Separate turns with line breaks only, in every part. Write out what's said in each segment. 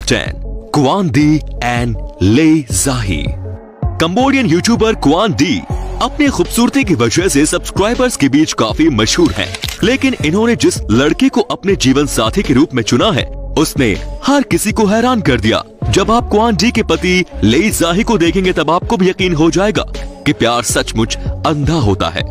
10 Kuan the and ले जाही। Cambodian YouTuber Kuan दी अपनी खूबसूरती की वजह से सब्सक्राइबर्स के बीच काफी मशहूर हैं। लेकिन इन्होंने जिस लड़के को अपने जीवन साथी के रूप में चुना है उसने हर किसी को हैरान कर दिया। जब आप क्वान डी के पति ले जाही को देखेंगे तब आपको भी यकीन हो जाएगा कि प्यार सचमुच अंधा होता है।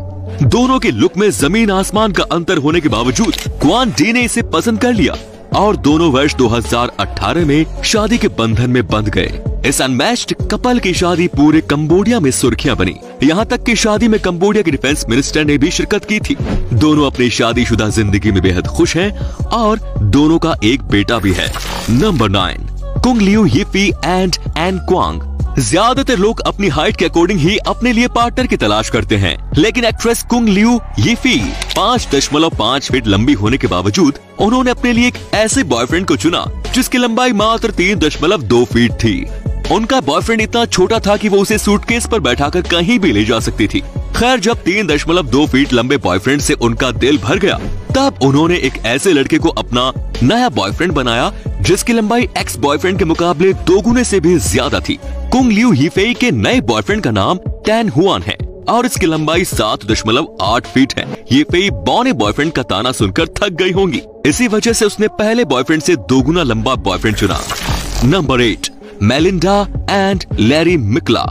दोनों के लुक में जमीन आसमान का अंतर होने के बावजूद क्वान डी ने इसे पसंद कर लिया और दोनों वर्ष 2018 में शादी के बंधन में बंध गए। इस अनमैच्ड कपल की शादी पूरे कंबोडिया में सुर्खियां बनी। यहाँ तक कि शादी में कंबोडिया के डिफेंस मिनिस्टर ने भी शिरकत की थी। दोनों अपनी शादीशुदा जिंदगी में बेहद खुश हैं और दोनों का एक बेटा भी है। Number 9 Kung Liu Yifei and An Quang. ज्यादातर लोग अपनी हाइट के अकॉर्डिंग ही अपने लिए पार्टनर की तलाश करते हैं, लेकिन एक्ट्रेस कुंग लियू यिफी 5.5 फीट लंबी होने के बावजूद उन्होंने अपने लिए एक ऐसे बॉयफ्रेंड को चुना जिसकी लंबाई मात्र 3.2 फीट थी। उनका बॉयफ्रेंड इतना छोटा था कि वो उसे सूटकेस पर बैठाकर कहीं भी ले जा सकती थी। खैर, जब 3.2 फीट लंबे बॉयफ्रेंड से उनका दिल भर गया तब उन्होंने एक ऐसे लड़के को अपना नया बॉयफ्रेंड बनाया जिसकी लंबाई एक्स बॉयफ्रेंड के मुकाबले 2 गुने से भी ज्यादा थी। कुंग लियू यिफी के नए बॉयफ्रेंड का नाम टैन हुआन है और इसकी लंबाई 7.8 फीट है। यिफी बौने बॉयफ्रेंड का ताना सुनकर थक गई होंगी, इसी वजह से उसने पहले बॉयफ्रेंड से 2 गुना लंबा बॉयफ्रेंड चुना। Number 8 Melinda and Larry Mikla.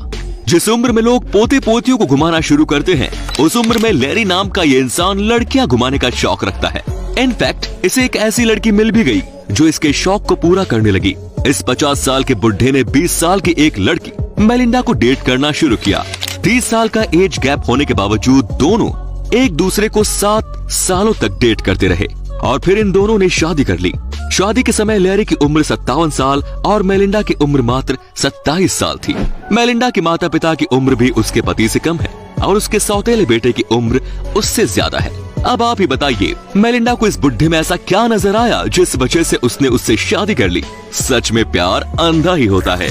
जिस उम्र में लोग पोते पोतियों को घुमाना शुरू करते हैं उस उम्र में लैरी नाम का ये इंसान लड़कियां घुमाने का शौक रखता है। इनफैक्ट इसे एक ऐसी लड़की मिल भी गई जो इसके शौक को पूरा करने लगी। इस 50 साल के बुढ़े ने 20 साल की एक लड़की मेलिंडा को डेट करना शुरू किया। 30 साल का एज गैप होने के बावजूद दोनों एक दूसरे को 7 सालों तक डेट करते रहे और फिर इन दोनों ने शादी कर ली। शादी के समय लैरी की उम्र 57 साल और मेलिंडा की उम्र मात्र 27 साल थी। मेलिंडा के माता पिता की उम्र भी उसके पति से कम है और उसके सौतेले बेटे की उम्र उससे ज्यादा है। अब आप ही बताइए, मेलिंडा को इस बुढ़े में ऐसा क्या नजर आया जिस वजह से उसने उससे शादी कर ली। सच में प्यार अंधा ही होता है।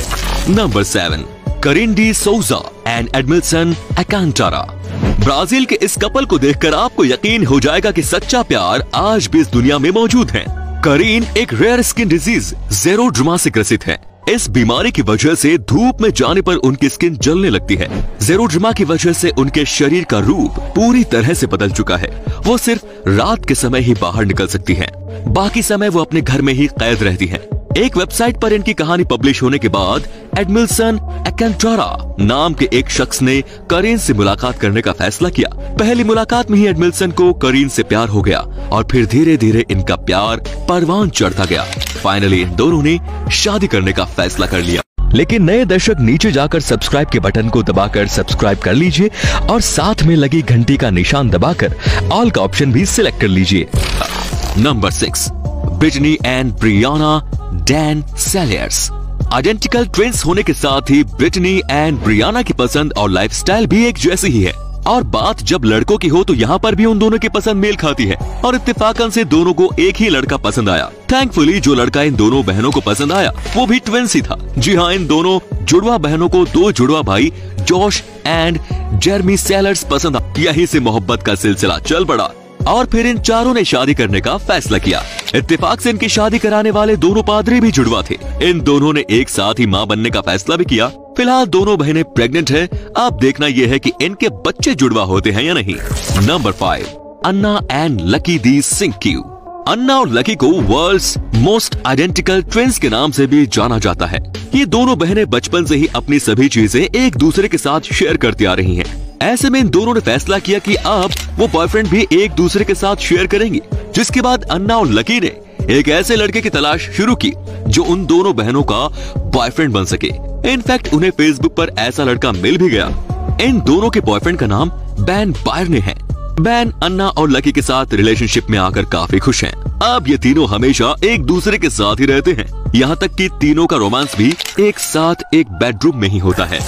नंबर 7 करीन डी सोजा एंड एडमिल्सन अकांटारा। ब्राजील के इस कपल को देखकर आपको यकीन हो जाएगा कि सच्चा प्यार आज भी इस दुनिया में मौजूद है। करीन एक रेयर स्किन डिजीज ज़ेरोड्रमा से ग्रसित है। इस बीमारी की वजह से धूप में जाने पर उनकी स्किन जलने लगती है। ज़ेरोड्रमा की वजह से उनके शरीर का रूप पूरी तरह से बदल चुका है। वो सिर्फ रात के समय ही बाहर निकल सकती हैं। बाकी समय वो अपने घर में ही कैद रहती हैं। एक वेबसाइट पर इनकी कहानी पब्लिश होने के बाद एडमिल्सन अकांटारा नाम के एक शख्स ने करीन से मुलाकात करने का फैसला किया। पहली मुलाकात में ही एडमिल्सन को करीन से प्यार हो गया और फिर धीरे धीरे इनका प्यार परवान चढ़ता गया। फाइनली इन दोनों ने शादी करने का फैसला कर लिया। लेकिन नए दर्शक नीचे जाकर सब्सक्राइब के बटन को दबाकर सब्सक्राइब कर लीजिए और साथ में लगी घंटी का निशान दबाकर ऑल का ऑप्शन भी सिलेक्ट कर लीजिए। Number 6 Brittany and Briana Dan Celliers. Identical twins होने के साथ ही ब्रिटनी एंड ब्रियाना की पसंद और लाइफस्टाइल भी एक जैसी ही है। और बात जब लड़कों की हो तो यहाँ पर भी उन दोनों की पसंद मेल खाती है और इत्तेफाकन से दोनों को एक ही लड़का पसंद आया। थैंकफुली जो लड़का इन दोनों बहनों को पसंद आया वो भी ट्विंस ही था। जी हाँ, इन दोनों जुड़वा बहनों को 2 जुड़वा भाई जॉश एंड जेरमी सेलर्स पसंद आया। यहीं से मोहब्बत का सिलसिला चल पड़ा और फिर इन चारों ने शादी करने का फैसला किया। इत्तेफाक से इनकी शादी कराने वाले दोनों पादरी भी जुड़वा थे। इन दोनों ने एक साथ ही मां बनने का फैसला भी किया। फिलहाल दोनों बहनें प्रेग्नेंट है। अब देखना यह है कि इनके बच्चे जुड़वा होते हैं या नहीं। नंबर 5 अन्ना एंड लकी दी सिंक्यू। अन्ना और लकी को वर्ल्ड्स मोस्ट आइडेंटिकल ट्विंस के नाम से भी जाना जाता है। ये दोनों बहनें बचपन से ही अपनी सभी चीजें एक दूसरे के साथ शेयर करती आ रही हैं। ऐसे में इन दोनों ने फैसला किया कि अब वो बॉयफ्रेंड भी एक दूसरे के साथ शेयर करेंगे, जिसके बाद अन्ना और लकी ने एक ऐसे लड़के की तलाश शुरू की जो उन दोनों बहनों का बॉयफ्रेंड बन सके। इनफैक्ट उन्हें फेसबुक पर ऐसा लड़का मिल भी गया। इन दोनों के बॉयफ्रेंड का नाम बैन बायर्ने है। बैन अन्ना और लकी के साथ रिलेशनशिप में आकर काफी खुश हैं। अब ये तीनों हमेशा एक दूसरे के साथ ही रहते हैं। यहाँ तक कि तीनों का रोमांस भी एक साथ एक बेडरूम में ही होता है।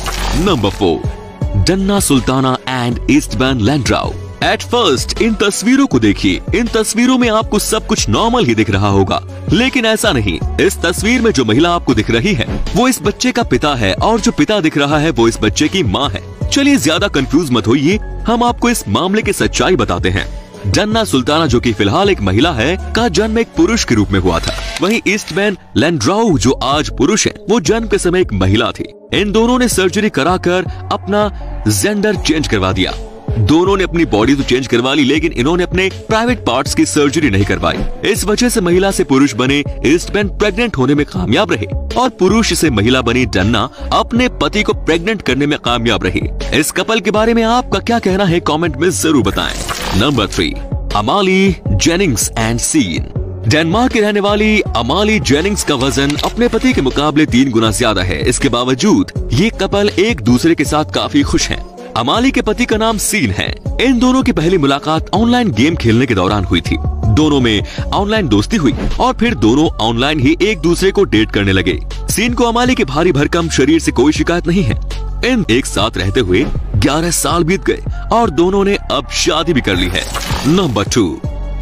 Number 4 Donna Sultana and Eastburn Landrau. At first इन तस्वीरों को देखिए। इन तस्वीरों में आपको सब कुछ नॉर्मल ही दिख रहा होगा, लेकिन ऐसा नहीं। इस तस्वीर में जो महिला आपको दिख रही है वो इस बच्चे का पिता है और जो पिता दिख रहा है वो इस बच्चे की माँ है। चलिए ज्यादा कंफ्यूज मत होइए, हम आपको इस मामले की सच्चाई बताते हैं। डन्ना सुल्ताना, जो कि फिलहाल एक महिला है, का जन्म एक पुरुष के रूप में हुआ था। वहीं ईस्टमैन लैंड्राउ, जो आज पुरुष है, वो जन्म के समय एक महिला थी। इन दोनों ने सर्जरी कराकर अपना जेंडर चेंज करवा दिया। दोनों ने अपनी बॉडी तो चेंज करवा ली, लेकिन इन्होंने अपने प्राइवेट पार्ट्स की सर्जरी नहीं करवाई। इस वजह से महिला से पुरुष बने ईस्टमैन प्रेग्नेंट होने में कामयाब रहे और पुरुष से महिला बनी डन्ना अपने पति को प्रेग्नेंट करने में कामयाब रही। इस कपल के बारे में आपका क्या कहना है, कमेंट में जरूर बताएं। Number 3, Amali Jennings and Sean. Denmark की रहने वाली अमाली जेनिंग्स का वजन अपने पति के मुकाबले 3 गुना ज्यादा है। इसके बावजूद ये कपल एक दूसरे के साथ काफी खुश हैं। अमाली के पति का नाम सीन है। इन दोनों की पहली मुलाकात ऑनलाइन गेम खेलने के दौरान हुई थी। दोनों में ऑनलाइन दोस्ती हुई और फिर दोनों ऑनलाइन ही एक दूसरे को डेट करने लगे। सीन को अमाली के भारी भरकम शरीर से कोई शिकायत नहीं है। इन एक साथ रहते हुए 11 साल बीत गए और दोनों ने अब शादी भी कर ली है। नंबर 2,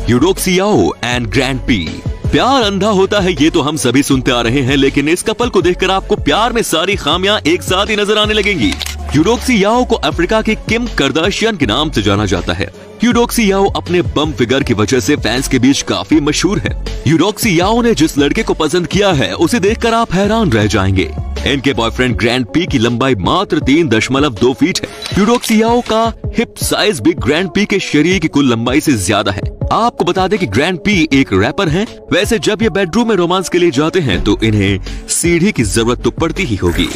यूडोक्सी याओ एंड ग्रैंड पी। प्यार अंधा होता है, ये तो हम सभी सुनते आ रहे हैं, लेकिन इस कपल को देखकर आपको प्यार में सारी खामियां एक साथ ही नजर आने लगेंगी। यूडोक्सी याओ को अफ्रीका के किम कार्दाशियन के नाम से जाना जाता है। यूडोक्सी याओ अपने बम फिगर की वजह से फैंस के बीच काफी मशहूर है। यूडोक्सी याओ ने जिस लड़के को पसंद किया है उसे देखकर आप हैरान रह जाएंगे। इनके बॉयफ्रेंड ग्रैंड पी की लंबाई मात्र 3.2 फीट है। यूडोक्सी याओ का हिप साइज भी ग्रैंड पी के शरीर की कुल लंबाई से ज्यादा है। आपको बता दें कि ग्रैंड पी एक रैपर हैं। वैसे जब ये बेडरूम में रोमांस के लिए जाते हैं तो इन्हें सीढ़ी की जरूरत तो पड़ती ही होगी।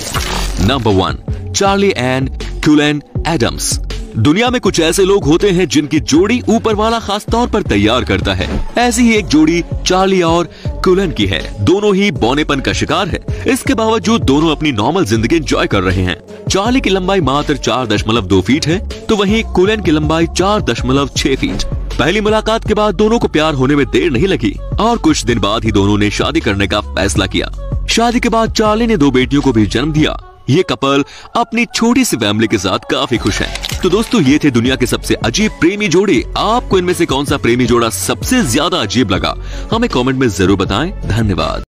Number 1, Charlie and Cullen Adams. दुनिया में कुछ ऐसे लोग होते हैं जिनकी जोड़ी ऊपर वाला खास तौर पर तैयार करता है। ऐसी ही एक जोड़ी चार्ली और कुलन की है। दोनों ही बौनेपन का शिकार है। इसके बावजूद दोनों अपनी नॉर्मल जिंदगी एंजॉय कर रहे हैं। चार्ली की लंबाई मात्र 4.2 फीट है, तो वहीं कुलन की लंबाई 4.6 फीट। पहली मुलाकात के बाद दोनों को प्यार होने में देर नहीं लगी और कुछ दिन बाद ही दोनों ने शादी करने का फैसला किया। शादी के बाद चार्ली ने 2 बेटियों को भी जन्म दिया। ये कपल अपनी छोटी सी फैमिली के साथ काफी खुश है। तो दोस्तों, ये थे दुनिया के सबसे अजीब प्रेमी जोड़े। आपको इनमें से कौन सा प्रेमी जोड़ा सबसे ज्यादा अजीब लगा, हमें कमेंट में जरूर बताएं। धन्यवाद।